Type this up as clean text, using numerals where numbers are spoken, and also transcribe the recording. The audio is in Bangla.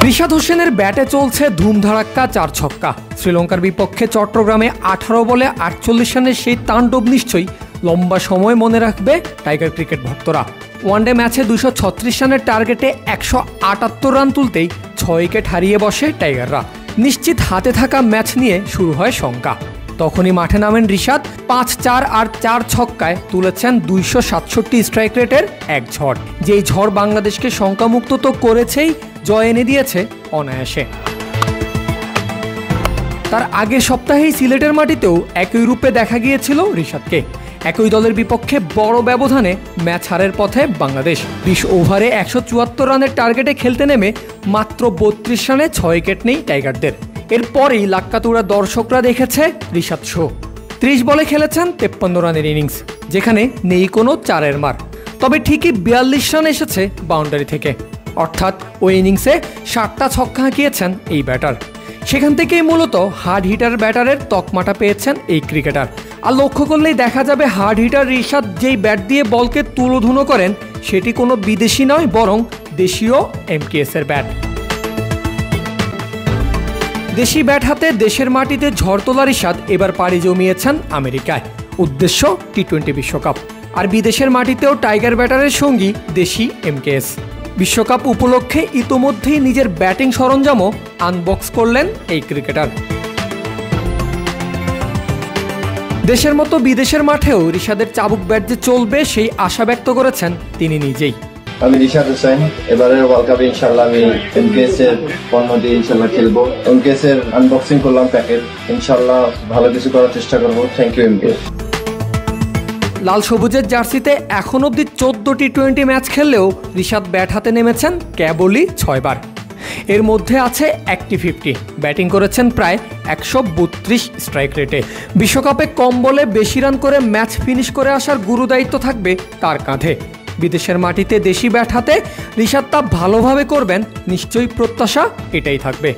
রিশাদ হোসেনের ব্যাটে চলছে ধুমধাড়াক্কা 4 ছক্কা। শ্রীলঙ্কার বিপক্ষে চট্টগ্রামে 18 বলে 48 রানের সেই তাণ্ডব নিশ্চয়ই লম্বা সময় মনে রাখবে টাইগার ক্রিকেট ভক্তরা। ওয়ানডে ম্যাচে 236 রানের টার্গেটে 178 রান তুলতেই 6 উইকেট হারিয়ে বসে টাইগাররা। নিশ্চিত হাতে থাকা ম্যাচ নিয়ে শুরু হয় শঙ্কা। তখনই মাঠে নামেন রিশাদ। 5-4 আর 4 ছক্কায় তুলেছেন 267 স্ট্রাইক রেটের এক ঝড়। যেই ঝড় বাংলাদেশকে শঙ্কামুক্ত তো করেছেই, জয় এনে দিয়েছে অনায়াসে। তার আগের সপ্তাহেই সিলেটের মাটিতেও একই রূপে দেখা গিয়েছিল রিশাদকে। একই দলের বিপক্ষে বড় ব্যবধানে ম্যাচ হারের পথে বাংলাদেশ। 20 ওভারে 174 রানের টার্গেটে খেলতে নেমে মাত্র 32 রানে 6 উইকেট নেই টাইগারদের। এরপরেই লাক্কাতুরা দর্শকরা দেখেছে রিশাদ শো। 30 বলে খেলেছেন 53 রানের ইনিংস, যেখানে নেই কোনো 4-এর মার। তবে ঠিকই 42 রান এসেছে বাউন্ডারি থেকে, অর্থাৎ ওই ইনিংসে 7টা ছক্কা হাঁকিয়েছেন এই ব্যাটার। সেখান থেকেই মূলত হার্ড হিটার ব্যাটারের তকমাটা পেয়েছেন এই ক্রিকেটার। আর লক্ষ্য করলেই দেখা যাবে হার্ড হিটার রিশাদ যেই ব্যাট দিয়ে বলকে তুলোধুনো করেন, সেটি কোনো বিদেশি নয়, বরং দেশীয় MKS এর ব্যাট। দেশি ব্যাট হাতে দেশের মাটিতে ঝড় তোলা রিশাদ এবার পাড়ি জমিয়েছেন আমেরিকায়। উদ্দেশ্য টি-20 বিশ্বকাপ। আর বিদেশের মাটিতেও টাইগার ব্যাটারের সঙ্গী দেশি MKS। বিশ্বকাপ উপলক্ষে ইতোমধ্যেই নিজের ব্যাটিং সরঞ্জামও আনবক্স করলেন এই ক্রিকেটার। দেশের মতো বিদেশের মাঠেও রিশাদের চাবুক ব্যাট যে চলবে সেই আশা ব্যক্ত করেছেন তিনি নিজেই। আমি রিশাদ হোসেন, এবারের ওয়ার্ল্ড কাপে ইনশাআল্লাহ আমি MKS এর পণ্য দিয়ে ইনশাআল্লাহ খেলবো। MKS এর আনবক্সিং করলাম প্যাকেট, ইনশাআল্লাহ ভালো কিছু করার চেষ্টা করবো। Thank you MKS। লাল সবুজের জার্সিতে এখন অবধি 14 টি-20 ম্যাচ খেললেও রিশাদ ব্যাট হাতে নেমেছেন কেবলই 6 বার। এর মধ্যে আছে একটি 50। ব্যাটিং করেছেন প্রায় 132 স্ট্রাইক রেটে। বিশ্বকাপে কম বলে বেশি রান করে ম্যাচ ফিনিশ করে আসার গুরু দায়িত্ব থাকবে তার কাঁধে। বিদেশের মাটিতে দেশি ব্যাট হাতে রিশাদ তা ভালোভাবে করবেন, নিশ্চয়ই প্রত্যাশা এটাই থাকবে।